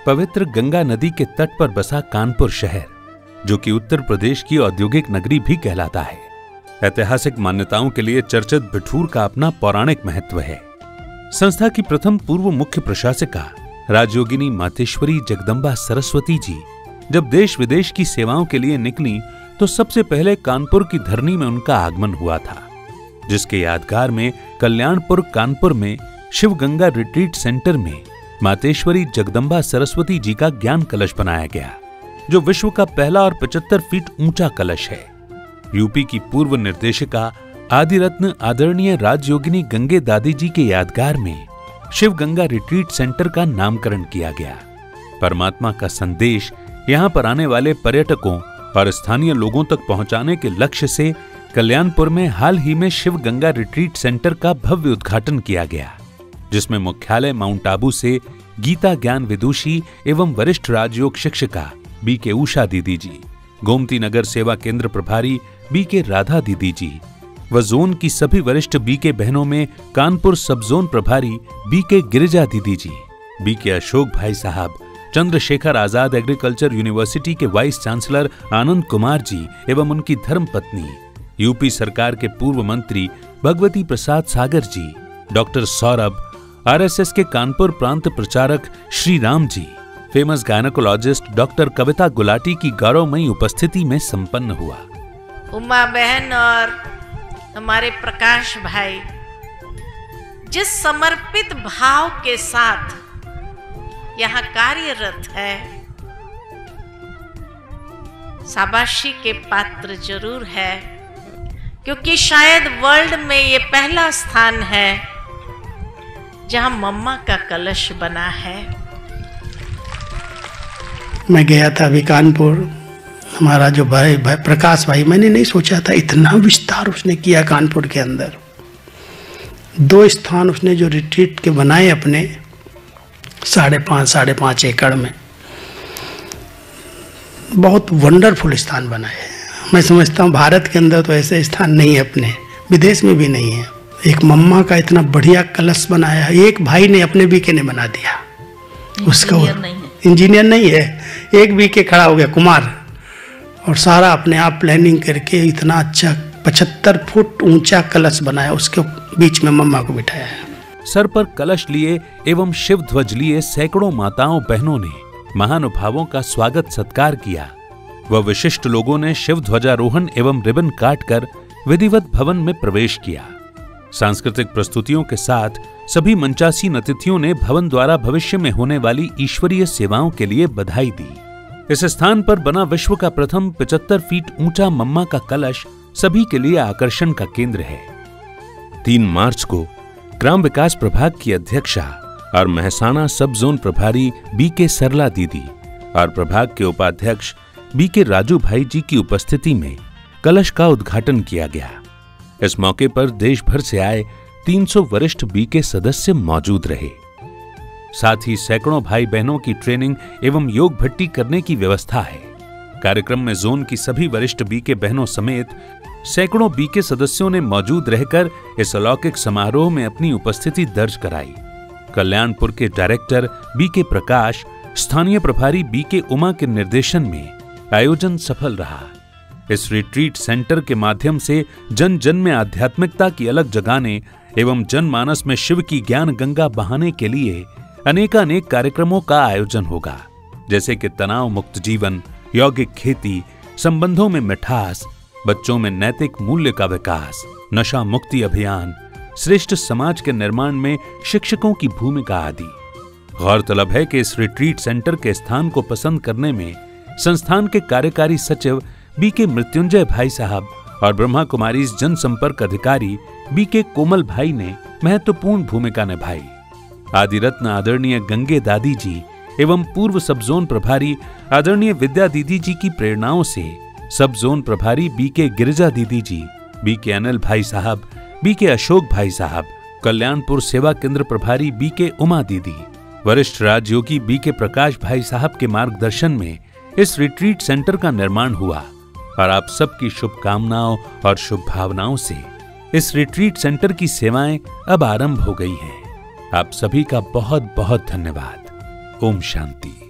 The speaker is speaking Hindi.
पवित्र गंगा नदी के तट पर बसा कानपुर शहर, जो कि उत्तर प्रदेश की औद्योगिक नगरी भी कहलाता है, ऐतिहासिक मान्यताओं के लिए चर्चित बिठूर का अपना पौराणिक महत्व है। संस्था की प्रथम पूर्व मुख्य प्रशासिका राजयोगिनी मातेश्वरी जगदम्बा सरस्वती जी जब देश विदेश की सेवाओं के लिए निकली तो सबसे पहले कानपुर की धरनी में उनका आगमन हुआ था, जिसके यादगार में कल्याणपुर कानपुर में शिव गंगा रिट्रीट सेंटर में मातेश्वरी जगदम्बा सरस्वती जी का ज्ञान कलश बनाया गया, जो विश्व का पहला और 75 फीट ऊंचा कलश है। यूपी की पूर्व निर्देशिका आदिरत्न आदरणीय राजयोगिनी गंगे दादी जी के यादगार में शिव गंगा रिट्रीट सेंटर का नामकरण किया गया। परमात्मा का संदेश यहाँ पर आने वाले पर्यटकों और स्थानीय लोगों तक पहुंचाने के लक्ष्य से कल्याणपुर में हाल ही में शिव गंगा रिट्रीट सेंटर का भव्य उद्घाटन किया गया, जिसमें मुख्यालय माउंट आबू से गीता ज्ञान विदुषी एवं वरिष्ठ राजयोग शिक्षिका बीके उषा दीदी जी, गोमती नगर सेवा केंद्र प्रभारी बीके राधा दीदी जी व जोन की सभी वरिष्ठ बीके बहनों में कानपुर सब जोन प्रभारी बीके गिरिजा दीदी जी, बीके अशोक भाई साहब, चंद्रशेखर आजाद एग्रीकल्चर यूनिवर्सिटी के वाइस चांसलर आनंद कुमार जी एवं उनकी धर्मपत्नी, यूपी सरकार के पूर्व मंत्री भगवती प्रसाद सागर जी, डॉक्टर सौरभ, आरएसएस के कानपुर प्रांत प्रचारक Shri Ram ji, famous gynaecologist doctor कविता गुलाटी की गौरवमयी उपस्थिति में संपन्न हुआ। उमा बहन और हमारे प्रकाश भाई जिस समर्पित भाव के साथ यहाँ कार्यरत है, शाबाशी के पात्र जरूर है, क्योंकि शायद वर्ल्ड में ये पहला स्थान है जहां मम्मा का कलश बना है। मैं गया था अभी कानपुर, हमारा जो भाई प्रकाश भाई, मैंने नहीं सोचा था इतना विस्तार उसने किया कानपुर के अंदर। 2 स्थान उसने जो रिट्रीट के बनाए अपने 5.5 एकड़ में, बहुत वंडरफुल स्थान बनाए। मैं समझता हूँ भारत के अंदर तो ऐसे स्थान नहीं है, अपने विदेश में भी नहीं है। एक मम्मा का इतना बढ़िया कलश बनाया, एक भाई ने अपने बीके ने बना दिया, उसका इंजीनियर नहीं है, एक बीके खड़ा हो गया कुमार, और सारा अपने आप प्लानिंग करके इतना अच्छा 75 फुट ऊंचा कलश बनाया, उसके बीच में मम्मा को बिठाया है। सर पर कलश लिए एवं शिव ध्वज लिए सैकड़ों माताओं बहनों ने महानुभावों का स्वागत सत्कार किया व विशिष्ट लोगों ने शिव ध्वजारोहण एवं रिबन काटकर विधिवत भवन में प्रवेश किया। सांस्कृतिक प्रस्तुतियों के साथ सभी मंचासीन अतिथियों ने भवन द्वारा भविष्य में होने वाली ईश्वरीय सेवाओं के लिए बधाई दी। इस स्थान पर बना विश्व का प्रथम 75 फीट ऊंचा मम्मा का कलश सभी के लिए आकर्षण का केंद्र है। 3 मार्च को ग्राम विकास प्रभाग की अध्यक्षा और महसाना सब जोन प्रभारी बीके सरला दीदी और प्रभाग के उपाध्यक्ष बीके राजू भाई जी की उपस्थिति में कलश का उद्घाटन किया गया। इस मौके पर देश भर से आए 300 वरिष्ठ बीके सदस्य मौजूद रहे। साथ ही सैकड़ों भाई बहनों की ट्रेनिंग एवं योग भट्टी करने की व्यवस्था है। कार्यक्रम में जोन की सभी वरिष्ठ बीके बहनों समेत सैकड़ों बीके सदस्यों ने मौजूद रहकर इस अलौकिक समारोह में अपनी उपस्थिति दर्ज कराई। कल्याणपुर के डायरेक्टर बीके प्रकाश, स्थानीय प्रभारी बीके उमा के निर्देशन में आयोजन सफल रहा। इस रिट्रीट सेंटर के माध्यम से जन जन में आध्यात्मिकता की अलग जगाने एवं जनमानस में शिव की ज्ञान गंगा बहाने के लिए अनेकानेक कार्यक्रमों का आयोजन होगा, जैसे कि तनाव मुक्त जीवन, यौगिक खेती, संबंधों में मिठास, बच्चों में नैतिक मूल्य का विकास, नशा मुक्ति अभियान, श्रेष्ठ समाज के निर्माण में शिक्षकों की भूमिका आदि। गौरतलब है कि इस रिट्रीट सेंटर के स्थान को पसंद करने में संस्थान के कार्यकारी सचिव बीके मृत्युंजय भाई साहब और ब्रह्मा कुमारी जनसंपर्क अधिकारी बीके कोमल भाई ने महत्वपूर्ण भूमिका निभाई। आदिरत्न आदरणीय गंगे दादी जी एवं पूर्व सब जोन प्रभारी आदरणीय विद्या दीदी जी की प्रेरणाओं से सब जोन प्रभारी बीके गिरिजा दीदी जी, बीके अनिल भाई साहब, बीके अशोक भाई साहब, कल्याणपुर सेवा केंद्र प्रभारी बीके उमा दीदी, वरिष्ठ राजयोगी बीके प्रकाश भाई साहब के मार्गदर्शन में इस रिट्रीट सेंटर का निर्माण हुआ और आप सबकी शुभकामनाओं और शुभ भावनाओं से इस रिट्रीट सेंटर की सेवाएं अब आरंभ हो गई हैं। आप सभी का बहुत बहुत धन्यवाद। ओम शांति।